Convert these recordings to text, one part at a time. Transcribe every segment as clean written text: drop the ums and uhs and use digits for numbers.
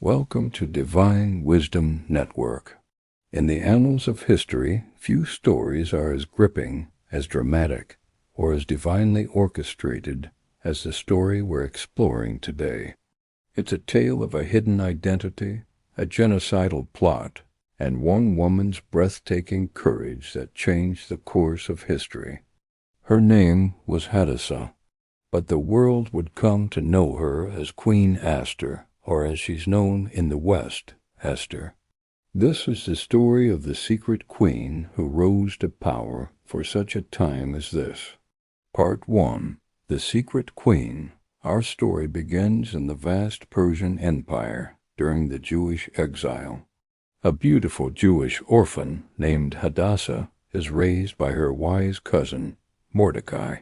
Welcome to Divine Wisdom Network. In the annals of history, few stories are as gripping, as dramatic, or as divinely orchestrated as the story we're exploring today. It's a tale of a hidden identity, a genocidal plot, and one woman's breathtaking courage that changed the course of history. Her name was Hadassah, but the world would come to know her as Queen Aster, or as she's known in the West, Esther. This is the story of the secret queen who rose to power for such a time as this. Part 1. The Secret Queen. Our story begins in the vast Persian Empire during the Jewish exile. A beautiful Jewish orphan named Hadassah is raised by her wise cousin, Mordecai.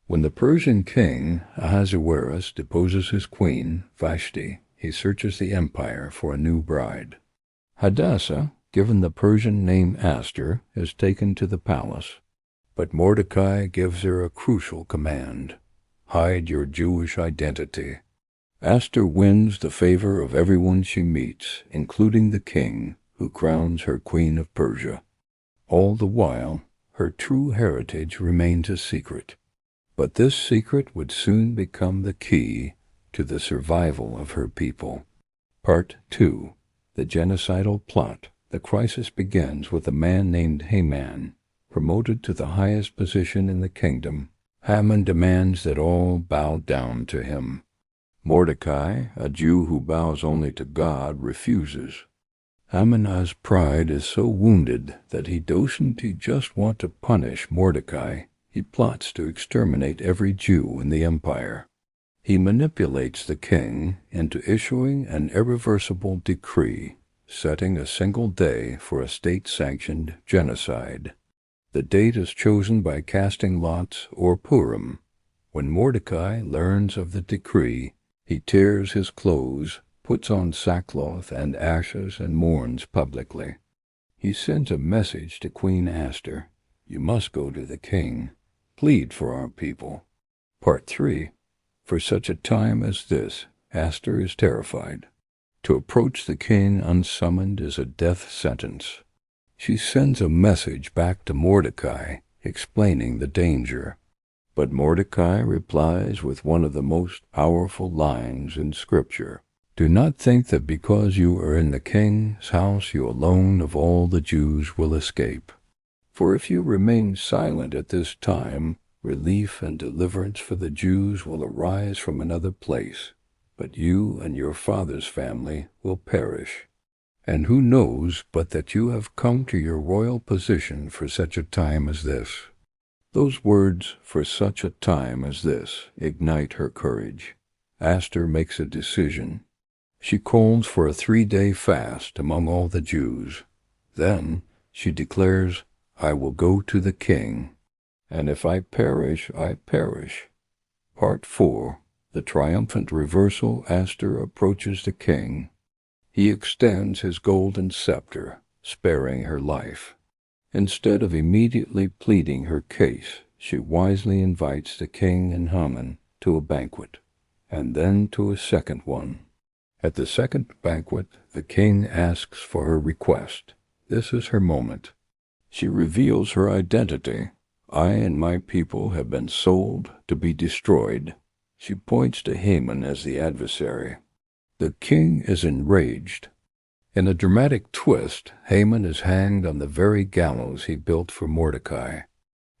When the Persian king Ahasuerus deposes his queen, Vashti, he searches the empire for a new bride. Hadassah, given the Persian name Aster, is taken to the palace, but Mordecai gives her a crucial command: hide your Jewish identity. Aster wins the favor of everyone she meets, including the king, who crowns her Queen of Persia. All the while, her true heritage remains a secret, but this secret would soon become the key to the survival of her people. Part 2. The Genocidal Plot. The crisis begins with a man named Haman, promoted to the highest position in the kingdom. Haman demands that all bow down to him. Mordecai, a Jew who bows only to God, refuses. Haman's pride is so wounded that he doesn't just want to punish Mordecai. He plots to exterminate every Jew in the empire. He manipulates the king into issuing an irreversible decree, setting a single day for a state-sanctioned genocide. The date is chosen by casting lots, or Purim. When Mordecai learns of the decree, he tears his clothes, puts on sackcloth and ashes, and mourns publicly. He sends a message to Queen Aster: "You must go to the king. Plead for our people." Part 3. For such a time as this, Aster is terrified. To approach the king unsummoned is a death sentence. She sends a message back to Mordecai, explaining the danger. But Mordecai replies with one of the most powerful lines in Scripture: "Do not think that because you are in the king's house you alone of all the Jews will escape. For if you remain silent at this time, relief and deliverance for the Jews will arise from another place, but you and your father's family will perish. And who knows but that you have come to your royal position for such a time as this?" Those words, "for such a time as this," ignite her courage. Aster makes a decision. She calls for a 3-day fast among all the Jews. Then she declares, "I will go to the king, and if I perish, I perish." Part 4. The triumphant reversal. Aster approaches the king. He extends his golden scepter, sparing her life. Instead of immediately pleading her case, she wisely invites the king and Haman to a banquet, and then to a second one. At the second banquet, the king asks for her request. This is her moment. She reveals her identity. "I and my people have been sold to be destroyed." She points to Haman as the adversary. The king is enraged. In a dramatic twist, Haman is hanged on the very gallows he built for Mordecai.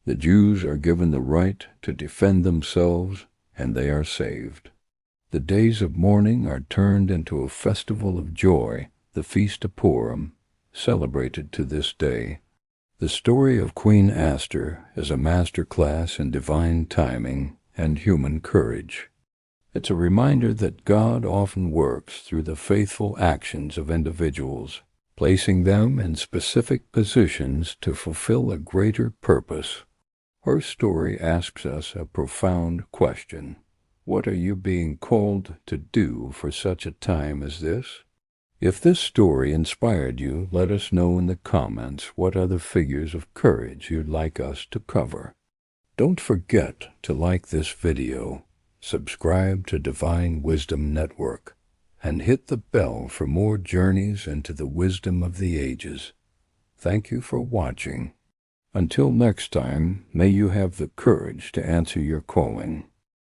The Jews are given the right to defend themselves, and they are saved. The days of mourning are turned into a festival of joy, the Feast of Purim, celebrated to this day. The story of Queen Aster is a master class in divine timing and human courage. It's a reminder that God often works through the faithful actions of individuals, placing them in specific positions to fulfill a greater purpose. Her story asks us a profound question. What are you being called to do for such a time as this? If this story inspired you, let us know in the comments what other figures of courage you'd like us to cover. Don't forget to like this video, subscribe to Divine Wisdom Network, and hit the bell for more journeys into the wisdom of the ages. Thank you for watching. Until next time, may you have the courage to answer your calling.